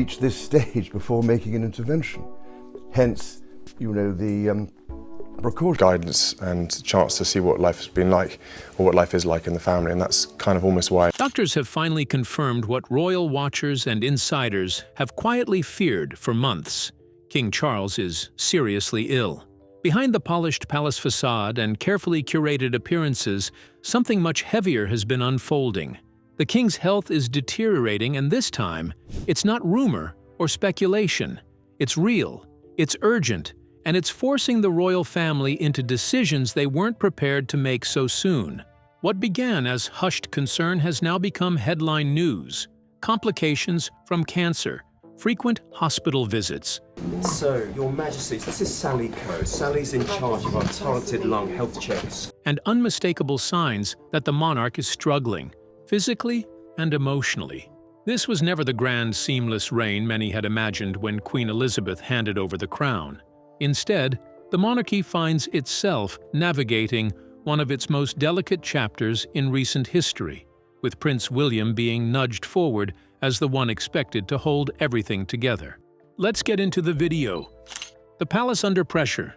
reach this stage before making an intervention. Hence, the precaution. Guidance and chance to see what life has been like, or what life is like in the family, and that's kind of almost why. Doctors have finally confirmed what royal watchers and insiders have quietly feared for months. King Charles is seriously ill. Behind the polished palace facade and carefully curated appearances, something much heavier has been unfolding. The king's health is deteriorating, and this time, it's not rumor or speculation. It's real, it's urgent, and it's forcing the royal family into decisions they weren't prepared to make so soon. What began as hushed concern has now become headline news. Complications from cancer, frequent hospital visits. So, Your Majesty, this is Sally Coe. Sally's in charge of our targeted lung health checks. And unmistakable signs that the monarch is struggling, physically and emotionally. This was never the grand, seamless reign many had imagined when Queen Elizabeth handed over the crown. Instead, the monarchy finds itself navigating one of its most delicate chapters in recent history, with Prince William being nudged forward as the one expected to hold everything together. Let's get into the video. The palace under pressure.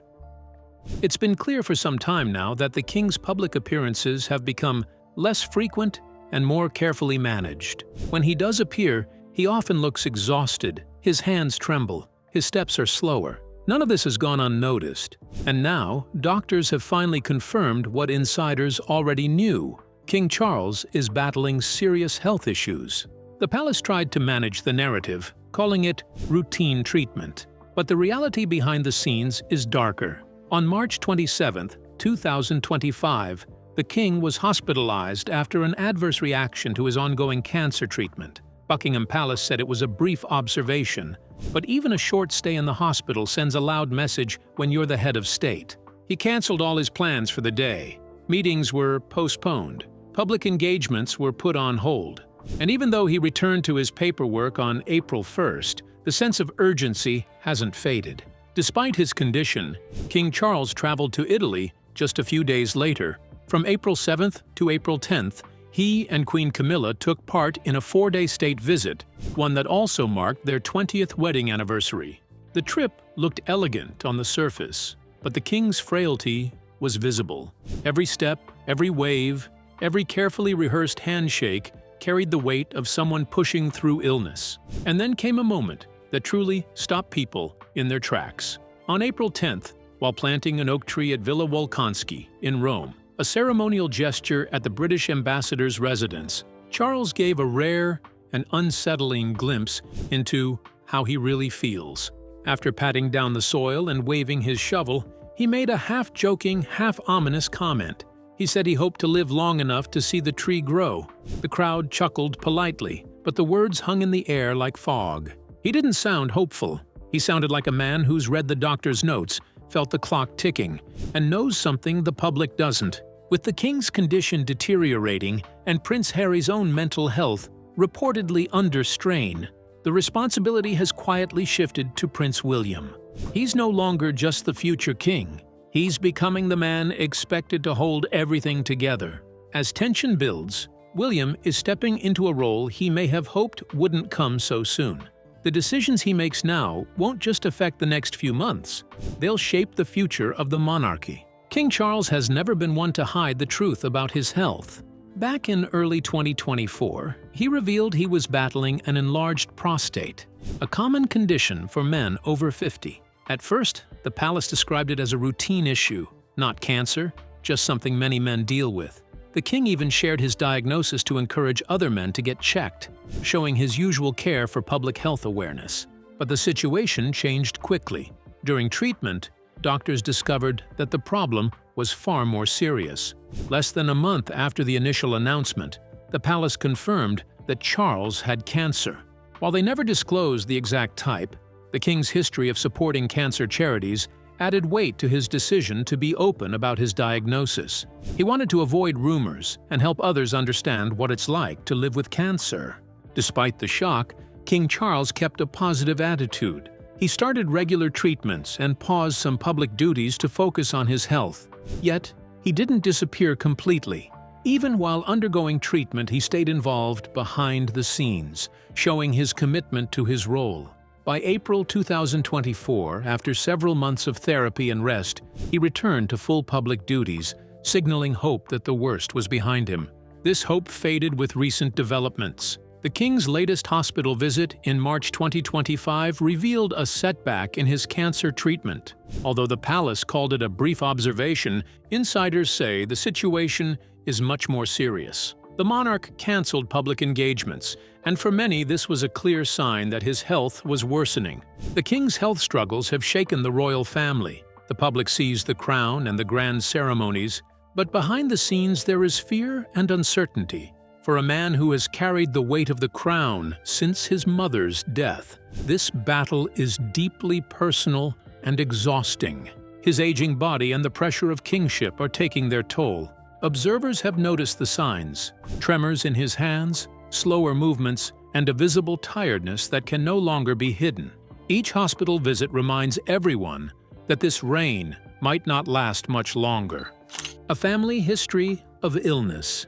It's been clear for some time now that the king's public appearances have become less frequent and more carefully managed. When he does appear, he often looks exhausted, his hands tremble, his steps are slower. None of this has gone unnoticed, and now doctors have finally confirmed what insiders already knew. King Charles is battling serious health issues. The palace tried to manage the narrative, calling it routine treatment. But the reality behind the scenes is darker. On March 27, 2025, the king was hospitalized after an adverse reaction to his ongoing cancer treatment. Buckingham Palace said it was a brief observation, but even a short stay in the hospital sends a loud message when you're the head of state. He canceled all his plans for the day. Meetings were postponed. Public engagements were put on hold. And even though he returned to his paperwork on April 1st, the sense of urgency hasn't faded. Despite his condition, King Charles traveled to Italy just a few days later. From April 7th to April 10th, he and Queen Camilla took part in a 4-day state visit, one that also marked their 20th wedding anniversary. The trip looked elegant on the surface, but the king's frailty was visible. Every step, every wave, every carefully rehearsed handshake carried the weight of someone pushing through illness. And then came a moment that truly stopped people in their tracks. On April 10th, while planting an oak tree at Villa Wolkonsky in Rome, a ceremonial gesture at the British ambassador's residence, Charles gave a rare and unsettling glimpse into how he really feels. After patting down the soil and waving his shovel, he made a half-joking, half-ominous comment. He said he hoped to live long enough to see the tree grow. The crowd chuckled politely, but the words hung in the air like fog. He didn't sound hopeful. He sounded like a man who's read the doctor's notes, felt the clock ticking, and knows something the public doesn't. With the king's condition deteriorating and Prince Harry's own mental health reportedly under strain, the responsibility has quietly shifted to Prince William. He's no longer just the future king. He's becoming the man expected to hold everything together. As tension builds, William is stepping into a role he may have hoped wouldn't come so soon. The decisions he makes now won't just affect the next few months. They'll shape the future of the monarchy. King Charles has never been one to hide the truth about his health. Back in early 2024, he revealed he was battling an enlarged prostate, a common condition for men over 50. At first, the palace described it as a routine issue, not cancer, just something many men deal with. The king even shared his diagnosis to encourage other men to get checked, showing his usual care for public health awareness. But the situation changed quickly. During treatment, doctors discovered that the problem was far more serious. Less than a month after the initial announcement, the palace confirmed that Charles had cancer. While they never disclosed the exact type, the king's history of supporting cancer charities added weight to his decision to be open about his diagnosis. He wanted to avoid rumors and help others understand what it's like to live with cancer. Despite the shock, King Charles kept a positive attitude. He started regular treatments and paused some public duties to focus on his health. Yet, he didn't disappear completely. Even while undergoing treatment, he stayed involved behind the scenes, showing his commitment to his role. By April 2024, after several months of therapy and rest, he returned to full public duties, signaling hope that the worst was behind him. This hope faded with recent developments. The king's latest hospital visit in March 2025 revealed a setback in his cancer treatment. Although the palace called it a brief observation, insiders say the situation is much more serious. The monarch cancelled public engagements, and for many this was a clear sign that his health was worsening. The king's health struggles have shaken the royal family. The public sees the crown and the grand ceremonies, but behind the scenes there is fear and uncertainty. For a man who has carried the weight of the crown since his mother's death, this battle is deeply personal and exhausting. His aging body and the pressure of kingship are taking their toll. Observers have noticed the signs: tremors in his hands, slower movements, and a visible tiredness that can no longer be hidden. Each hospital visit reminds everyone that this reign might not last much longer. A family history of illness.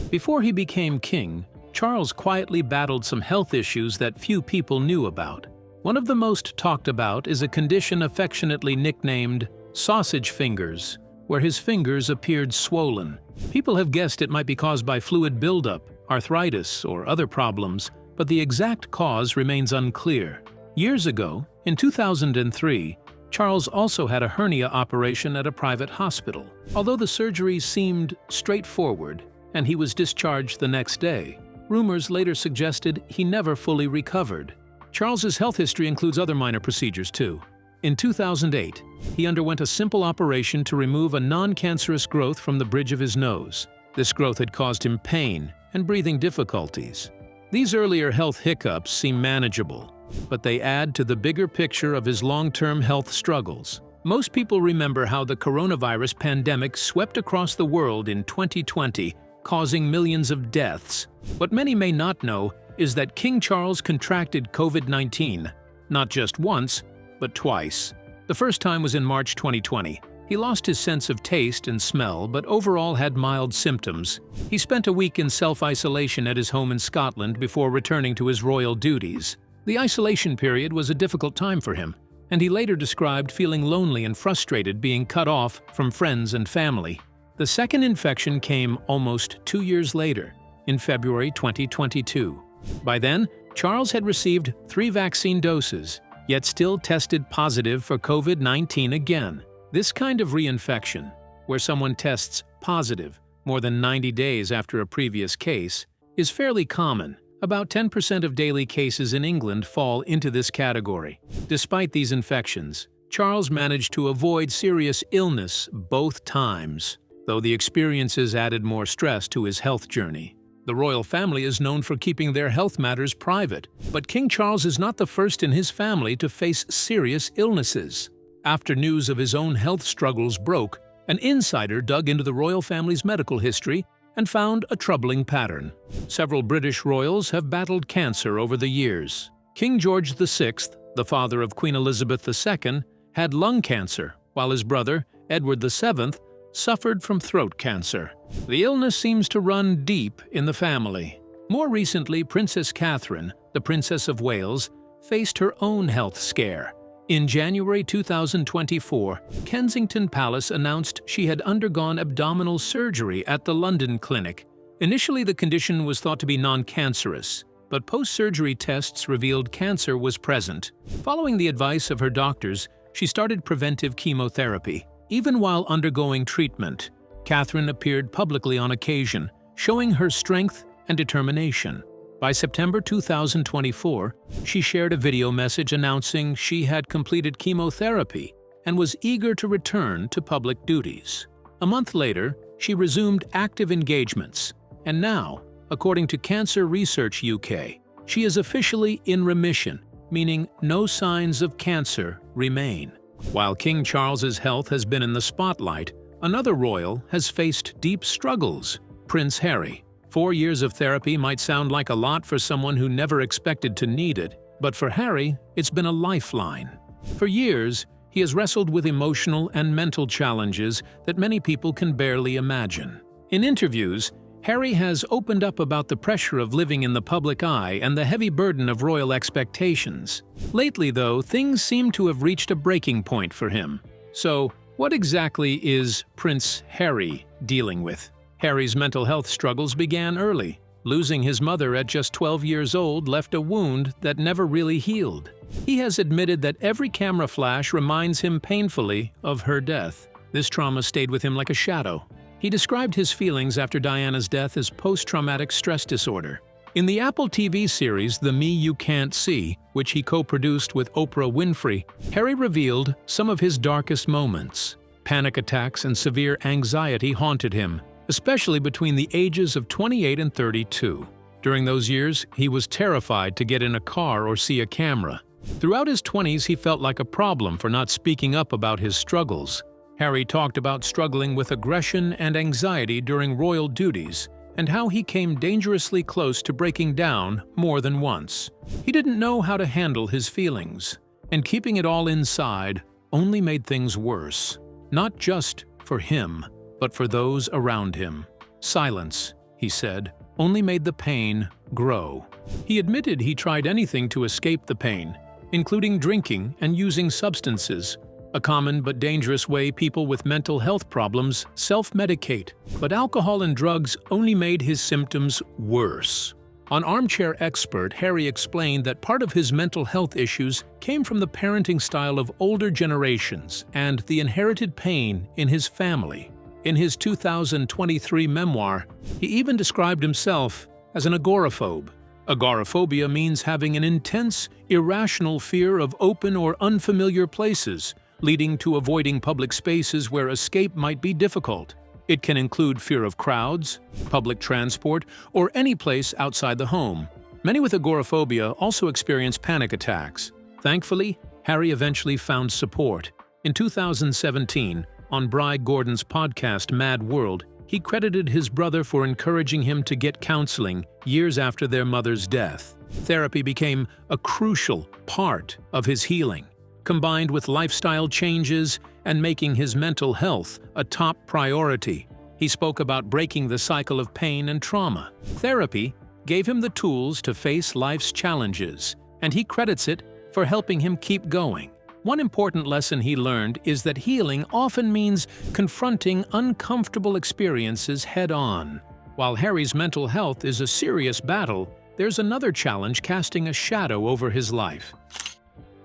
Before he became king, Charles quietly battled some health issues that few people knew about. One of the most talked about is a condition affectionately nicknamed sausage fingers, where his fingers appeared swollen. People have guessed it might be caused by fluid buildup, arthritis, or other problems, but the exact cause remains unclear. Years ago, in 2003, Charles also had a hernia operation at a private hospital. Although the surgery seemed straightforward and he was discharged the next day, rumors later suggested he never fully recovered. Charles's health history includes other minor procedures too. In 2008, he underwent a simple operation to remove a non-cancerous growth from the bridge of his nose. This growth had caused him pain and breathing difficulties. These earlier health hiccups seem manageable, but they add to the bigger picture of his long-term health struggles. Most people remember how the coronavirus pandemic swept across the world in 2020, causing millions of deaths. What many may not know is that King Charles contracted COVID-19, not just once, but twice. The first time was in March 2020. He lost his sense of taste and smell, but overall had mild symptoms. He spent a week in self-isolation at his home in Scotland before returning to his royal duties. The isolation period was a difficult time for him, and he later described feeling lonely and frustrated being cut off from friends and family. The second infection came almost 2 years later, in February 2022. By then, Charles had received 3 vaccine doses, yet still tested positive for COVID-19 again. This kind of reinfection, where someone tests positive more than 90 days after a previous case, is fairly common. About 10% of daily cases in England fall into this category. Despite these infections, Charles managed to avoid serious illness both times, though the experiences added more stress to his health journey. The royal family is known for keeping their health matters private, but King Charles is not the first in his family to face serious illnesses. After news of his own health struggles broke, an insider dug into the royal family's medical history and found a troubling pattern. Several British royals have battled cancer over the years. King George VI, the father of Queen Elizabeth II, had lung cancer, while his brother, Edward VII, suffered from throat cancer. The illness seems to run deep in the family. More recently, Princess Catherine, the Princess of Wales, faced her own health scare. In January 2024, Kensington Palace announced she had undergone abdominal surgery at the London clinic. Initially, the condition was thought to be non-cancerous, but post-surgery tests revealed cancer was present. Following the advice of her doctors, she started preventive chemotherapy. Even while undergoing treatment, Catherine appeared publicly on occasion, showing her strength and determination. By September 2024, she shared a video message announcing she had completed chemotherapy and was eager to return to public duties. A month later, she resumed active engagements, and now, according to Cancer Research UK, she is officially in remission, meaning no signs of cancer remain. While King Charles's health has been in the spotlight, another royal has faced deep struggles: Prince Harry. 4 years of therapy might sound like a lot for someone who never expected to need it, but for Harry, it's been a lifeline. For years, he has wrestled with emotional and mental challenges that many people can barely imagine. In interviews, Harry has opened up about the pressure of living in the public eye and the heavy burden of royal expectations. Lately, though, things seem to have reached a breaking point for him. So, what exactly is Prince Harry dealing with? Harry's mental health struggles began early. Losing his mother at just 12 years old left a wound that never really healed. He has admitted that every camera flash reminds him painfully of her death. This trauma stayed with him like a shadow. He described his feelings after Diana's death as post-traumatic stress disorder. In the Apple TV series The Me You Can't See, which he co-produced with Oprah Winfrey, Harry revealed some of his darkest moments. Panic attacks and severe anxiety haunted him, especially between the ages of 28 and 32. During those years, he was terrified to get in a car or see a camera. Throughout his 20s, he felt like a problem for not speaking up about his struggles. Harry talked about struggling with aggression and anxiety during royal duties, and how he came dangerously close to breaking down more than once. He didn't know how to handle his feelings, and keeping it all inside only made things worse. Not just for him, but for those around him. Silence, he said, only made the pain grow. He admitted he tried anything to escape the pain, including drinking and using substances, a common but dangerous way people with mental health problems self-medicate. But alcohol and drugs only made his symptoms worse. On Armchair Expert, Harry explained that part of his mental health issues came from the parenting style of older generations and the inherited pain in his family. In his 2023 memoir, he even described himself as an agoraphobe. Agoraphobia means having an intense, irrational fear of open or unfamiliar places, leading to avoiding public spaces where escape might be difficult. It can include fear of crowds, public transport, or any place outside the home. Many with agoraphobia also experience panic attacks. Thankfully, Harry eventually found support. In 2017, on Bry Gordon's podcast Mad World, he credited his brother for encouraging him to get counseling years after their mother's death. Therapy became a crucial part of his healing, combined with lifestyle changes and making his mental health a top priority. He spoke about breaking the cycle of pain and trauma. Therapy gave him the tools to face life's challenges, and he credits it for helping him keep going. One important lesson he learned is that healing often means confronting uncomfortable experiences head-on. While Harry's mental health is a serious battle, there's another challenge casting a shadow over his life.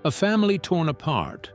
A family torn apart.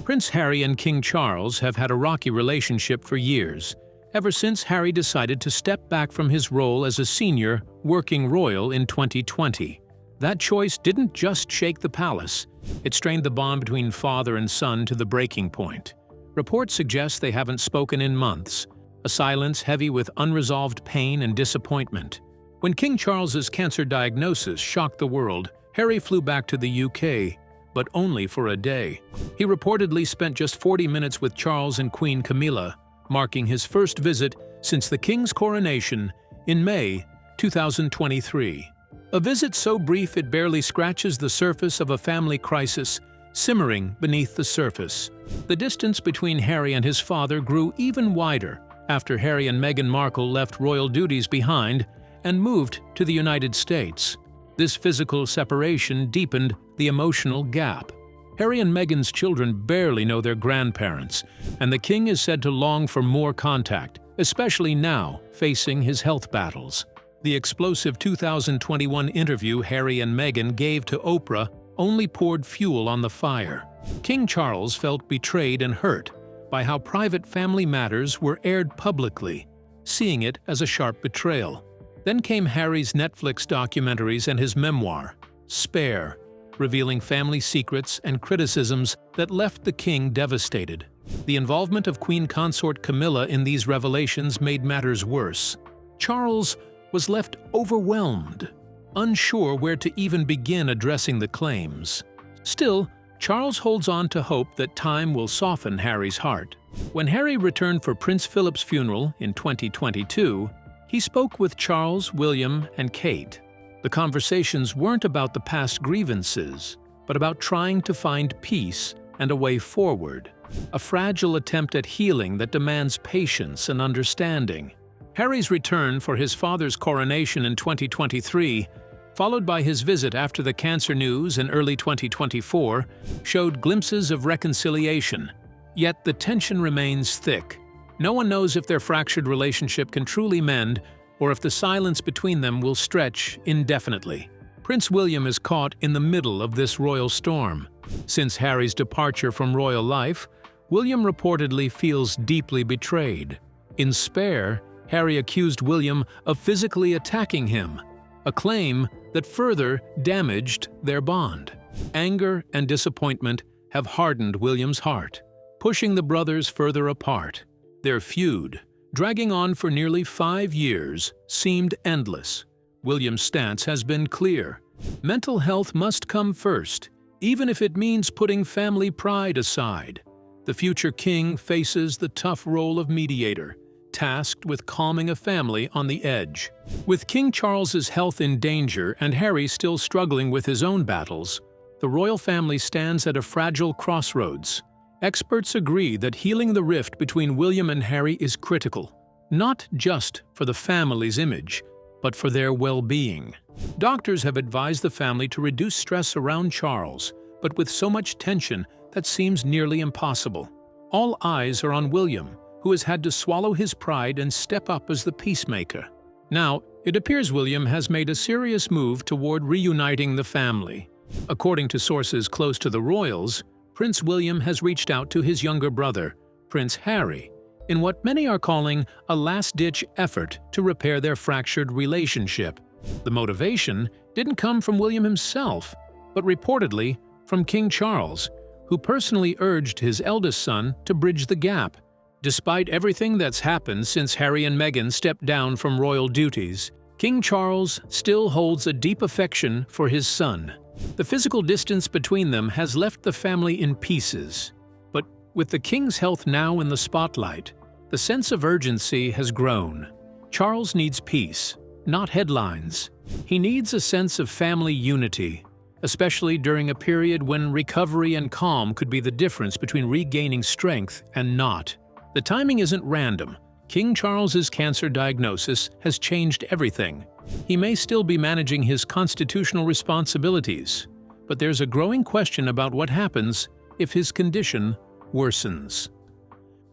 Prince Harry and King Charles have had a rocky relationship for years, ever since Harry decided to step back from his role as a senior working royal in 2020. That choice didn't just shake the palace, it strained the bond between father and son to the breaking point. Reports suggest they haven't spoken in months, a silence heavy with unresolved pain and disappointment. When King Charles's cancer diagnosis shocked the world, Harry flew back to the UK, but only for a day. He reportedly spent just 40 minutes with Charles and Queen Camilla, marking his first visit since the King's coronation in May 2023. A visit so brief it barely scratches the surface of a family crisis simmering beneath the surface. The distance between Harry and his father grew even wider after Harry and Meghan Markle left royal duties behind and moved to the United States. This physical separation deepened the emotional gap. Harry and Meghan's children barely know their grandparents, and the king is said to long for more contact, especially now facing his health battles. The explosive 2021 interview Harry and Meghan gave to Oprah only poured fuel on the fire. King Charles felt betrayed and hurt by how private family matters were aired publicly, seeing it as a sharp betrayal. Then came Harry's Netflix documentaries and his memoir, Spare, revealing family secrets and criticisms that left the king devastated. The involvement of Queen Consort Camilla in these revelations made matters worse. Charles was left overwhelmed, unsure where to even begin addressing the claims. Still, Charles holds on to hope that time will soften Harry's heart. When Harry returned for Prince Philip's funeral in 2022, he spoke with Charles, William, and Kate. The conversations weren't about the past grievances, but about trying to find peace and a way forward, a fragile attempt at healing that demands patience and understanding. Harry's return for his father's coronation in 2023, followed by his visit after the cancer news in early 2024, showed glimpses of reconciliation. Yet the tension remains thick. No one knows if their fractured relationship can truly mend or if the silence between them will stretch indefinitely. Prince William is caught in the middle of this royal storm. Since Harry's departure from royal life, William reportedly feels deeply betrayed. In Spare, Harry accused William of physically attacking him, a claim that further damaged their bond. Anger and disappointment have hardened William's heart, pushing the brothers further apart. Their feud, dragging on for nearly 5 years, seemed endless. William's stance has been clear. Mental health must come first, even if it means putting family pride aside. The future king faces the tough role of mediator, tasked with calming a family on the edge. With King Charles's health in danger and Harry still struggling with his own battles, the royal family stands at a fragile crossroads. Experts agree that healing the rift between William and Harry is critical, not just for the family's image, but for their well-being. Doctors have advised the family to reduce stress around Charles, but with so much tension that seems nearly impossible. All eyes are on William, who has had to swallow his pride and step up as the peacemaker. Now, it appears William has made a serious move toward reuniting the family. According to sources close to the royals, Prince William has reached out to his younger brother, Prince Harry, in what many are calling a last-ditch effort to repair their fractured relationship. The motivation didn't come from William himself, but reportedly from King Charles, who personally urged his eldest son to bridge the gap. Despite everything that's happened since Harry and Meghan stepped down from royal duties, King Charles still holds a deep affection for his son. The physical distance between them has left the family in pieces. But with the king's health now in the spotlight, the sense of urgency has grown. Charles needs peace, not headlines. He needs a sense of family unity, especially during a period when recovery and calm could be the difference between regaining strength and not. The timing isn't random. King Charles's cancer diagnosis has changed everything. He may still be managing his constitutional responsibilities, but there's a growing question about what happens if his condition worsens.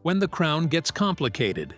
When the crown gets complicated.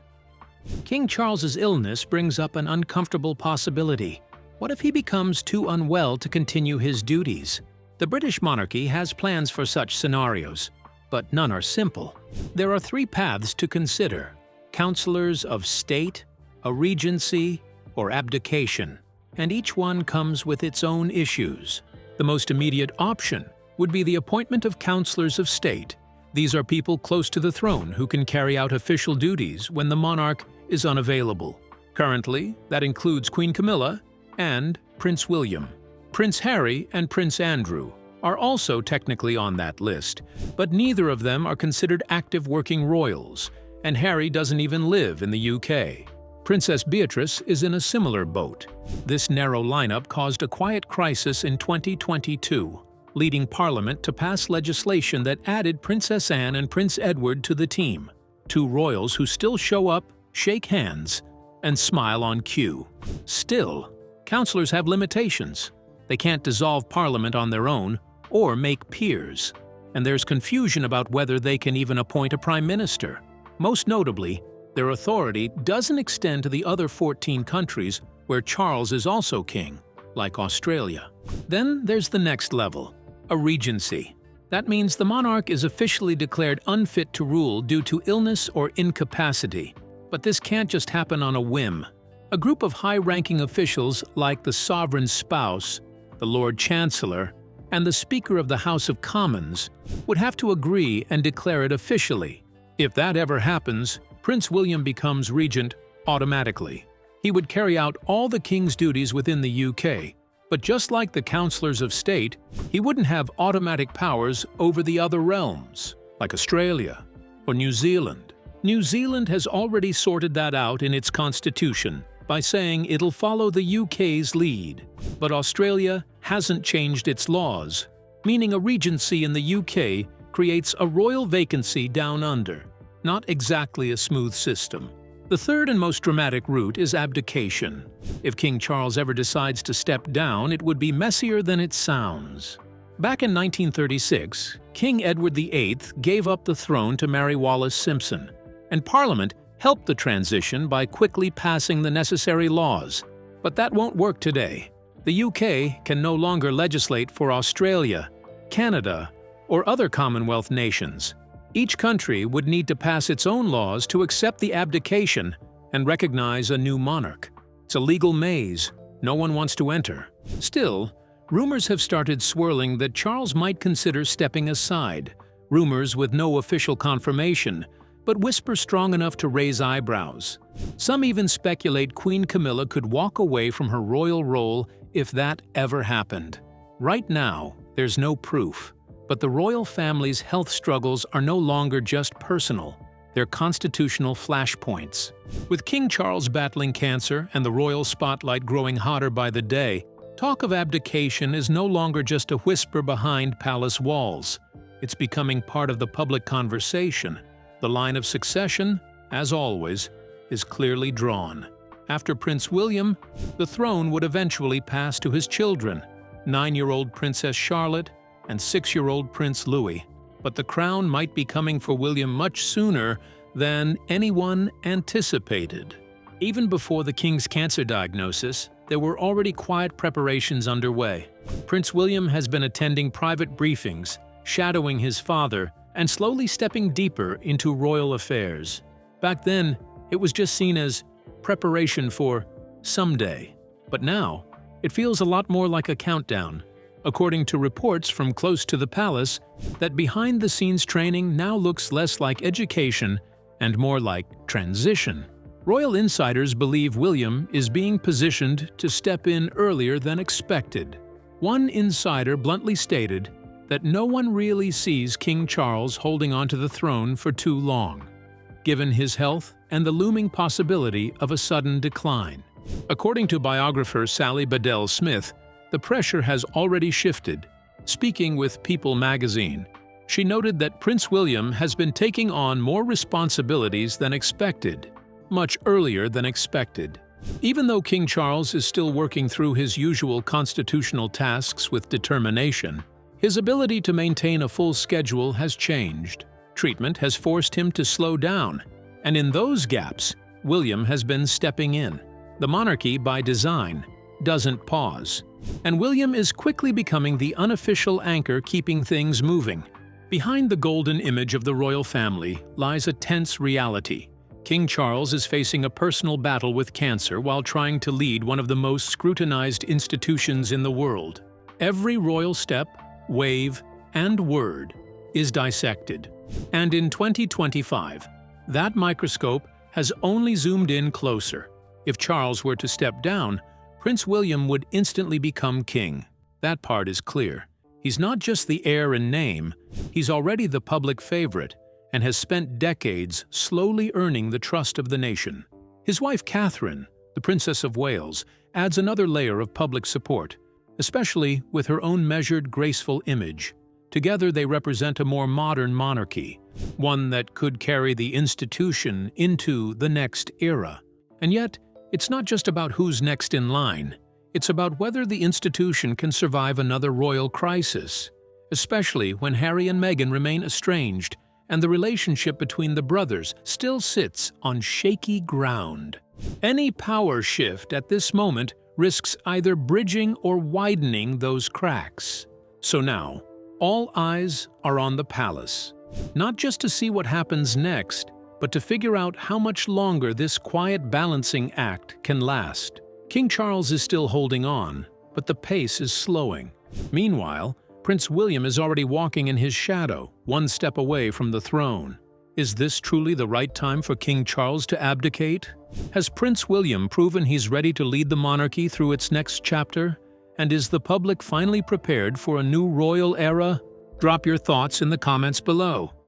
King Charles's illness brings up an uncomfortable possibility. What if he becomes too unwell to continue his duties? The British monarchy has plans for such scenarios, but none are simple. There are 3 paths to consider: councillors of state, a regency, or abdication, and each one comes with its own issues. The most immediate option would be the appointment of councillors of state. These are people close to the throne who can carry out official duties when the monarch is unavailable. Currently, that includes Queen Camilla and Prince William. Prince Harry and Prince Andrew are also technically on that list, but neither of them are considered active working royals, and Harry doesn't even live in the UK. Princess Beatrice is in a similar boat. This narrow lineup caused a quiet crisis in 2022, leading Parliament to pass legislation that added Princess Anne and Prince Edward to the team, 2 royals who still show up, shake hands, and smile on cue. Still, councillors have limitations. They can't dissolve Parliament on their own or make peers, and there's confusion about whether they can even appoint a prime minister. Most notably, their authority doesn't extend to the other 14 countries where Charles is also king, like Australia. Then there's the next level, a regency. That means the monarch is officially declared unfit to rule due to illness or incapacity. But this can't just happen on a whim. A group of high-ranking officials like the sovereign's spouse, the Lord Chancellor, and the Speaker of the House of Commons would have to agree and declare it officially. If that ever happens, Prince William becomes regent automatically. He would carry out all the king's duties within the UK, but just like the councillors of state, he wouldn't have automatic powers over the other realms, like Australia or New Zealand. New Zealand has already sorted that out in its constitution by saying it'll follow the UK's lead, but Australia hasn't changed its laws, meaning a regency in the UK creates a royal vacancy down under. Not exactly a smooth system. The third and most dramatic route is abdication. If King Charles ever decides to step down, it would be messier than it sounds. Back in 1936, King Edward VIII gave up the throne to Mary Wallis Simpson, and Parliament helped the transition by quickly passing the necessary laws. But that won't work today. The UK can no longer legislate for Australia, Canada, or other Commonwealth nations. Each country would need to pass its own laws to accept the abdication and recognize a new monarch. It's a legal maze no one wants to enter. Still, rumors have started swirling that Charles might consider stepping aside, rumors with no official confirmation, but whisper strong enough to raise eyebrows. Some even speculate Queen Camilla could walk away from her royal role if that ever happened. Right now, there's no proof, but the royal family's health struggles are no longer just personal. They're constitutional flashpoints. With King Charles battling cancer and the royal spotlight growing hotter by the day, talk of abdication is no longer just a whisper behind palace walls. It's becoming part of the public conversation. The line of succession, as always, is clearly drawn. After Prince William, the throne would eventually pass to his children, 9-year-old Princess Charlotte and 6-year-old Prince Louis. But the crown might be coming for William much sooner than anyone anticipated. Even before the king's cancer diagnosis, there were already quiet preparations underway. Prince William has been attending private briefings, shadowing his father, and slowly stepping deeper into royal affairs. Back then, it was just seen as preparation for someday. But now, it feels a lot more like a countdown. According to reports from close to the palace, that behind-the-scenes training now looks less like education and more like transition. Royal insiders believe William is being positioned to step in earlier than expected. One insider bluntly stated that no one really sees King Charles holding onto the throne for too long, given his health and the looming possibility of a sudden decline. According to biographer Sally Bedell Smith, the pressure has already shifted. Speaking with People magazine, she noted that Prince William has been taking on more responsibilities than expected, much earlier than expected. Even though King Charles is still working through his usual constitutional tasks with determination, his ability to maintain a full schedule has changed. Treatment has forced him to slow down, and in those gaps, William has been stepping in. The monarchy, by design, doesn't pause, and William is quickly becoming the unofficial anchor keeping things moving. Behind the golden image of the royal family lies a tense reality. King Charles is facing a personal battle with cancer while trying to lead one of the most scrutinized institutions in the world. Every royal step, wave, and word is dissected. And in 2025, that microscope has only zoomed in closer. If Charles were to step down, Prince William would instantly become king. That part is clear. He's not just the heir in name, he's already the public favorite and has spent decades slowly earning the trust of the nation. His wife Catherine, the Princess of Wales, adds another layer of public support, especially with her own measured, graceful image. Together they represent a more modern monarchy, one that could carry the institution into the next era. And yet, it's not just about who's next in line. It's about whether the institution can survive another royal crisis, especially when Harry and Meghan remain estranged and the relationship between the brothers still sits on shaky ground. Any power shift at this moment risks either bridging or widening those cracks. So now, all eyes are on the palace, not just to see what happens next, but to figure out how much longer this quiet balancing act can last. King Charles is still holding on, but the pace is slowing. Meanwhile, Prince William is already walking in his shadow, one step away from the throne. Is this truly the right time for King Charles to abdicate? Has Prince William proven he's ready to lead the monarchy through its next chapter? And is the public finally prepared for a new royal era? Drop your thoughts in the comments below.